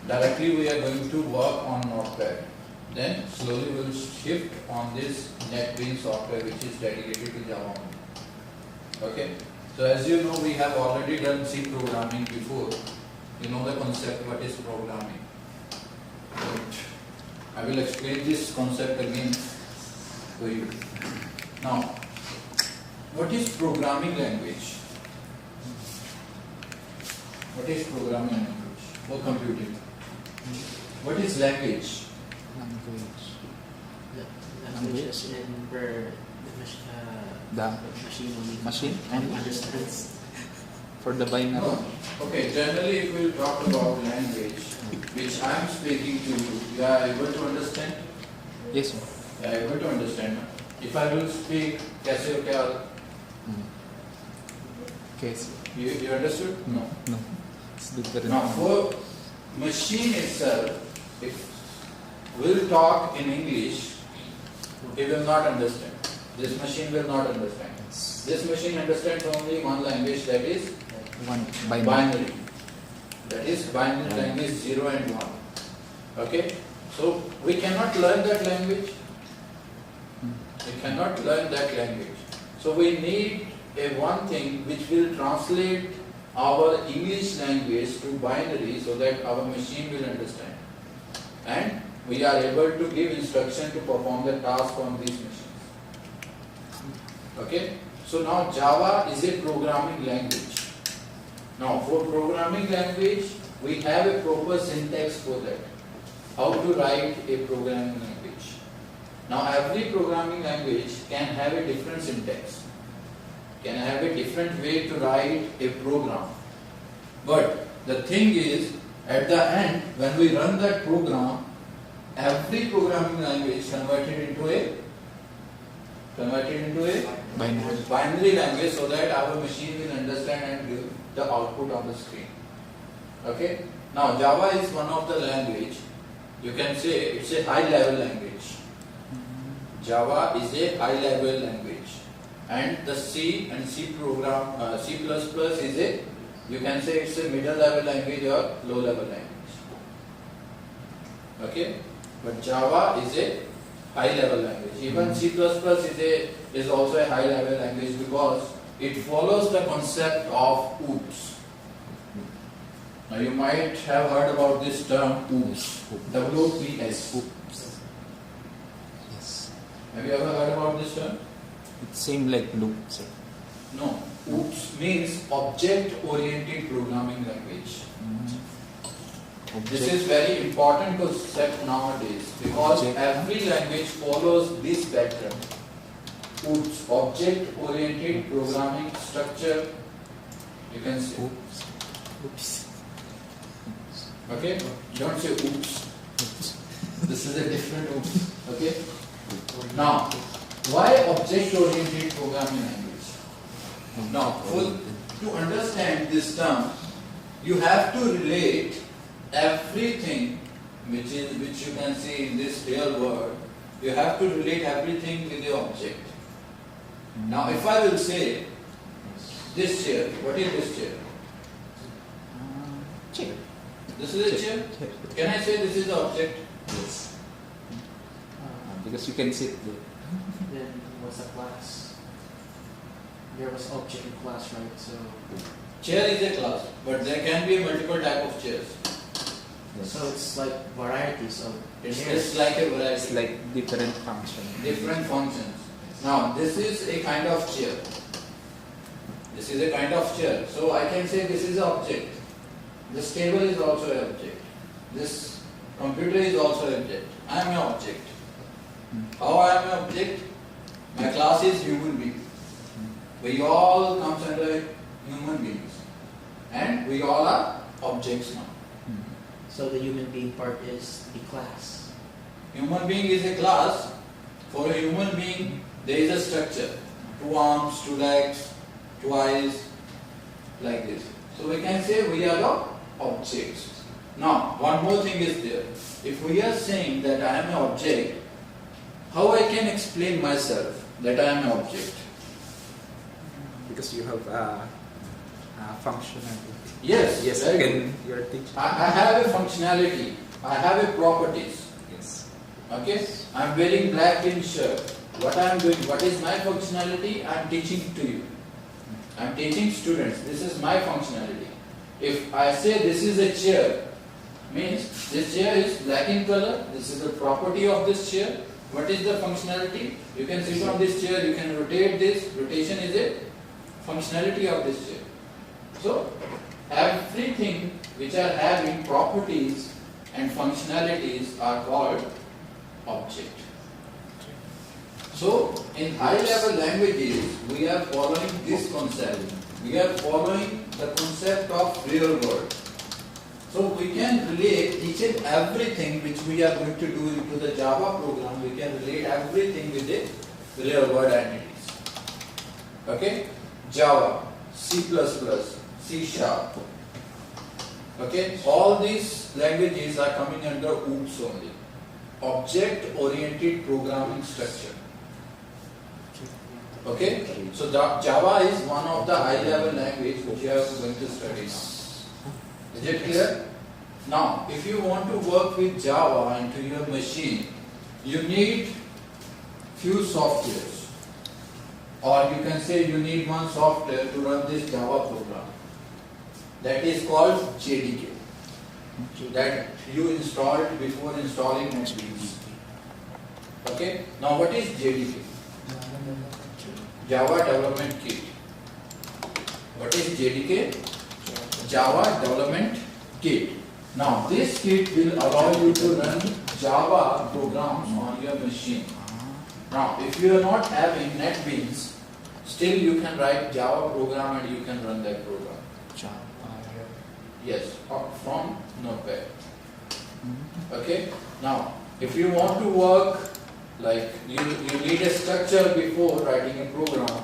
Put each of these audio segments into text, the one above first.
directly we are going to work on Notepad. Then slowly we will shift on this NetBeans software which is dedicated to Java. Okay. So as you know, we have already done C programming before. You know the concept what is programming. But I will explain this concept again to you. Now, what is programming language? What is programming language for computing? What is language? Language is where the machine only understands. For the binary. No. Okay, generally if we will talk about language, which I am speaking to you, you are able to understand? Yes, sir. You are able to understand. If I will speak, कैसे हो क्या? Yes. You understood? No. No. It's different. Now for machine itself, if we will talk in English, it will not understand. This machine will not understand. This machine understands only one language, that is One binary. binary. That is binary language 0 and 1. Okay? So we cannot learn that language. We cannot learn that language. So we need a one thing which will translate our English language to binary so that our machine will understand. And we are able to give instruction to perform the task on these machines. Okay? So now Java is a programming language. Now for programming language, we have a proper syntax for that. How to write a programming language. Now every programming language can have a different syntax, can have a different way to write a program. But the thing is, at the end, when we run that program, every programming language converted into a binary language so that our machine will understand and give the output on the screen. Okay? Now Java is one of the language, you can say it's a high level language. Java is a high level language, and the C and C program, C++ is a, you can say it's a middle level language or low level language. Okay? But Java is a high level language. Even C++ is also a high level language because it follows the concept of OOPS. Now you might have heard about this term OOPS. W-O-P-S. Oops. Yes. Have you ever heard about this term? It seems like loop, sir. No. OOPS means object oriented programming language. This is very important concept nowadays because every language follows this pattern. OOPS, object oriented programming structure, you can say. Oops. Oops. Okay? Don't say oops. This is a different oops. Okay? Now, why object oriented programming language? Now, to understand this term, you have to relate everything which you can see in this real world. You have to relate everything with the object. Now, if I will say this chair, what is this chair? Chair. This is a chair. Can I say this is the object? Yes. Because you can sit there. Then what's a class? There was object in class, right? So Chair is a class, but there can be multiple type of chairs. Yes. so it's like varieties of It's like a It's variety, like different function. different functions. Now, this is a kind of chair. This is a kind of chair. So I can say this is an object. This table is also an object. This computer is also an object. I am an object. How I am an object? My class is human being. We all comes under human beings. And we all are objects now. So the human being part is the class. Human being is a class. For a human being, there is a structure. 2 arms, 2 legs, 2 eyes, like this. So we can say we are the objects. Now, one more thing is there. If we are saying that I am an object, how I can explain myself that I am an object? Because you have a functionality. Yes, Yes, very can good. your teacher? I have a functionality. I have a properties. Yes. Okay? I'm wearing black in shirt. What I am doing, what is my functionality? I am teaching to you. I am teaching students. This is my functionality. If I say this is a chair, means this chair is black in color. This is the property of this chair. What is the functionality? You can sit on this chair, you can rotate this. Rotation is a functionality of this chair. So, everything which are having properties and functionalities are called object. So, in high level languages, we are following this concept. We are following the concept of real world. So, we can relate each and everything which we are going to do into the Java program, we can relate everything with the real world entities. Okay? Java, C++, C Sharp. Okay? All these languages are coming under OOPS only. Object-oriented programming structure. Okay? So Java is one of the high-level language which you are going to study now. Is it clear? Now, if you want to work with Java into your machine, you need few softwares. Or you can say you need one software to run this Java program. That is called JDK. That you installed before installing NetBeans. Okay? Now what is JDK? Java Development Kit. What is JDK? Java Development Kit. Now this kit will allow you to run Java programs on your machine. Now if you are not having NetBeans, still you can write Java program and you can run that program. Yes, from Notepad. Okay. Now, if you want to work like you need a structure before writing a program.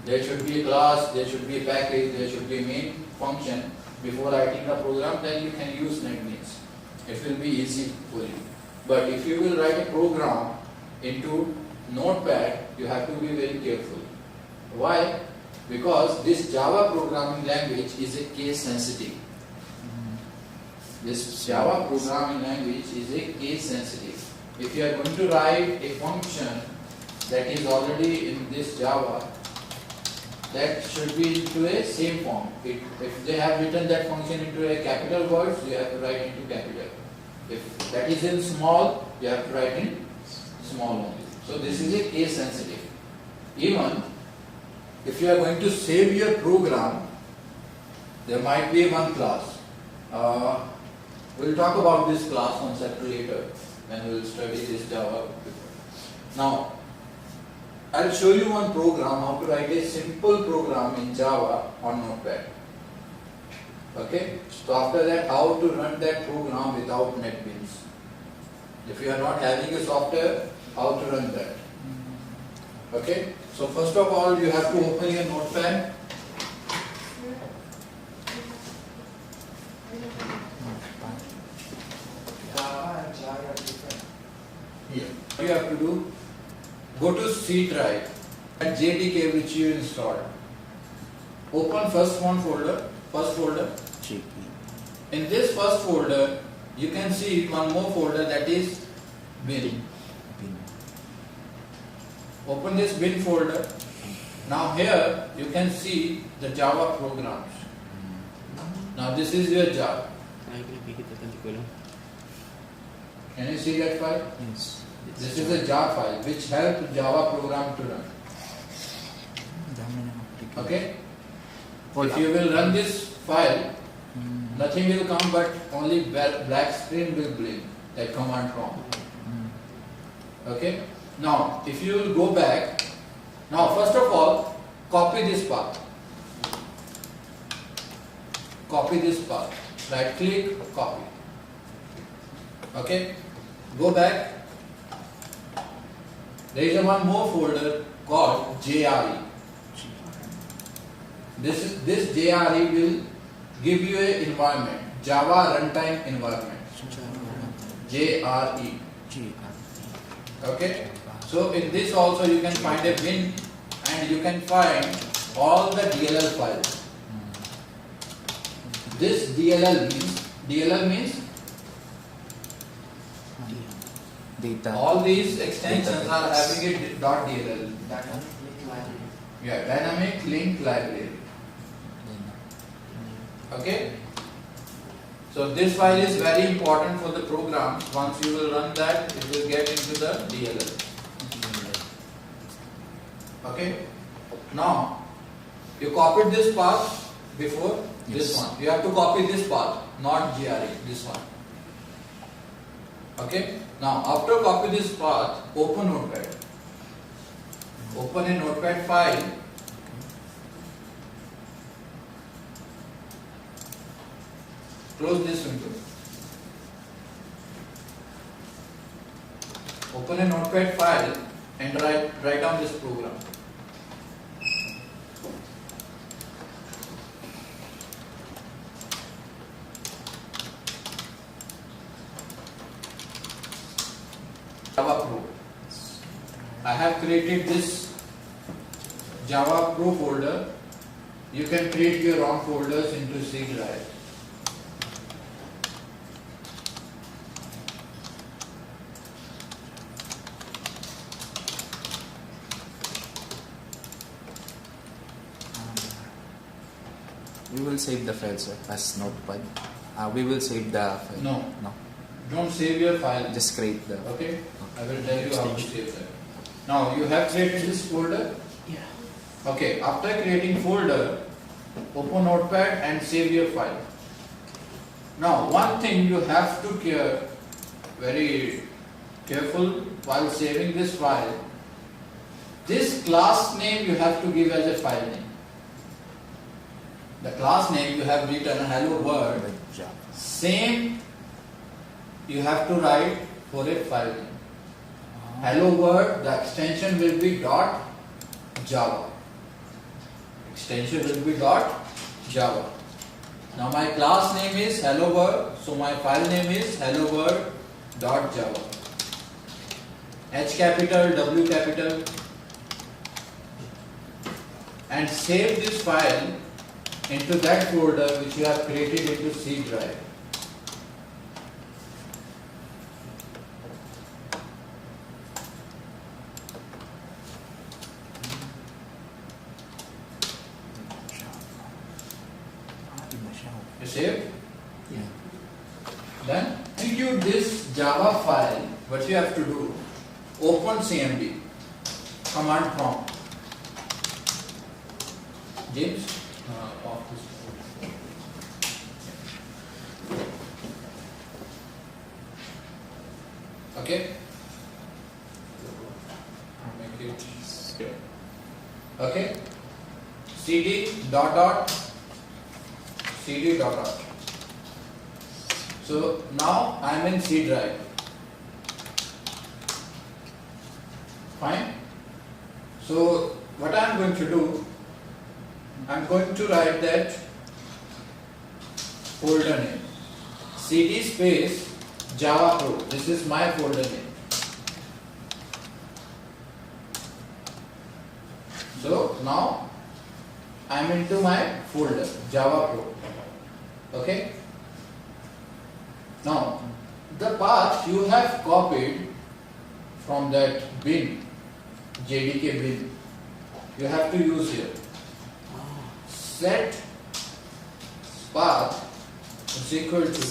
There should be a class, there should be a package, there should be a main function before writing the program. Then you can use NetBeans. It will be easy for you. But if you will write a program into Notepad, you have to be very careful. Why? Because this Java programming language is a case sensitive. This Java programming language is a case sensitive. If you are going to write a function that is already in this Java, that should be into a same form. If they have written that function into a capital words, you have to write into capital. If that is in small, you have to write in small only. So this is a case sensitive. Even if you are going to save your program, there might be one class. We'll talk about this class concept later when we will study this Java. Now, I'll show you one program how to write a simple program in Java on Notepad. Okay? So after that, how to run that program without NetBeans. If you are not having a software, how to run that. Okay? So first of all, you have to open your Notepad. Java and Java are different. Here. What you have to do? Go to C drive and JDK which you installed. Open first folder. In this first folder, you can see one more folder, that is bin. Open this bin folder. Now here you can see the Java programs. Now this is your Java. Can you see that file? Yes. This is a jar file which helps Java program to run. Okay? If you will run this file, nothing will come but only black screen will blink, like command prompt. Okay? Now, if you will go back, now first of all, copy this path. Copy this path. Right click, copy. Okay? Go back. There is one more folder called JRE. This JRE will give you an environment, Java runtime environment. JRE. Okay? So in this also you can find a bin and you can find all the DLL files. this DLL means Data. all these extensions Data are types. having a .dll. Dynamic link library. Yeah, dynamic link library. Okay. So this file is very important for the program. Once you will run that, it will get into the DLL. Okay. Now you copied this path before this Yes. one. You have to copy this path, not GRE. This one. Okay. Now after copy this path, open Notepad. Open a Notepad file. Close this window. Open a Notepad file and write down this program. Java Pro. I have created this Java Pro folder. You can create your own folders into C drive. We will save the file, sir, as notepad. We will save the file. No. No. Don't save your file. Just create the. Okay? I will tell you how to save that. Now you have created this folder. Yeah. Okay, after creating folder, open Notepad and save your file. Now one thing you have to care very careful while saving this file. This class name you have to give as a file name. The class name you have written hello world. Java. Same you have to write for a file name. Hello world, the extension will be .java. Extension will be .java. Now my class name is hello world, so my file name is hello world.java. H capital, W capital, and save this file into that folder which you have created into C drive. You saved? Yeah. Then execute this Java file. What you have to do? Open CMD command prompt. James, off this. Okay. Make it here. Okay. CD dot dot CD dot dot. So now I am in C drive. Fine. So what I am going to do, I am going to write that folder name. CD space Java Pro. This is my folder name. So now I am into my folder Java Pro. Okay. Now the path you have copied from that bin, JDK bin, you have to use here. Set path is equal to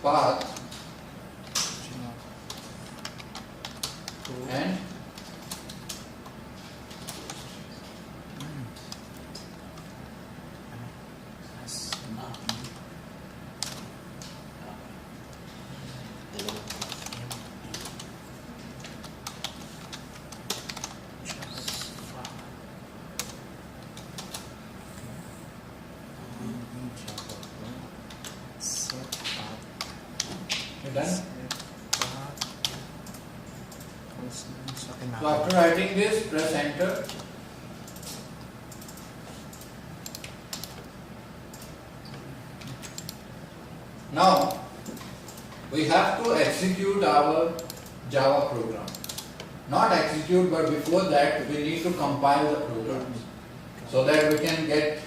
path and you done? So after writing this, press enter. Now we have to execute our Java program. Not execute, but before that we need to compile the program so that we can get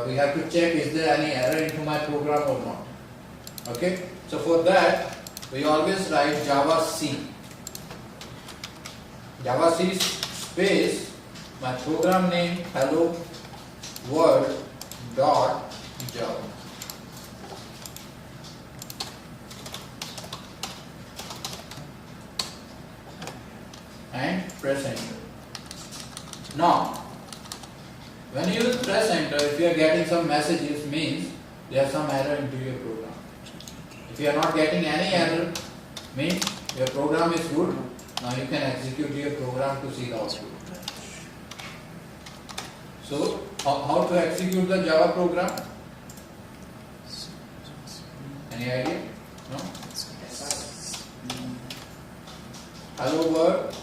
we have to check is there any error into my program or not. Okay, so for that we always write Java C. Java C space my program name hello world dot Java. And press enter. Now, when you press enter, if you are getting some messages, means there is some error into your program. If you are not getting any error, means your program is good. Now you can execute your program to see the output. So, how to execute the Java program? Any idea? No? Hello world.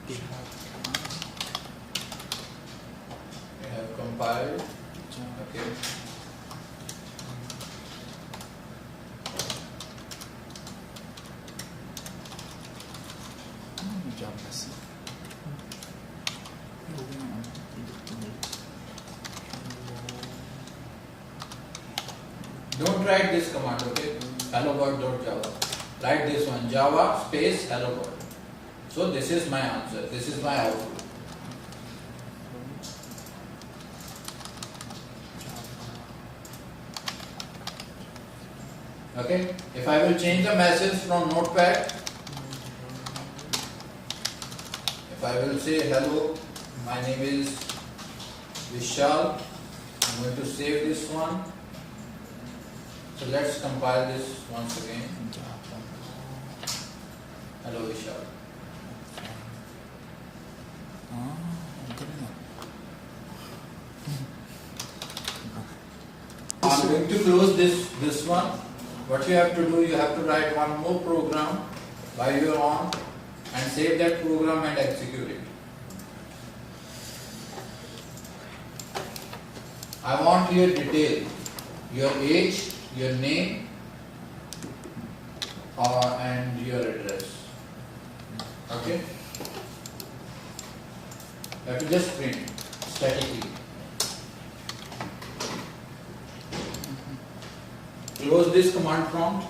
We have compiled. Okay. Java C. Don't write this command, okay? Hello world.java. Write this one, Java space hello world. So this is my answer. This is my output. Okay? If I will change the message from Notepad, if I will say hello, my name is Vishal. I'm going to save this one. So let's compile this once again. Hello Vishal. I'm going to close this one. What you have to do, you have to write one more program while you are on and save that program and execute it. I want your detail, your age, your name and your address. Okay? You have to just print statically. Close this command prompt.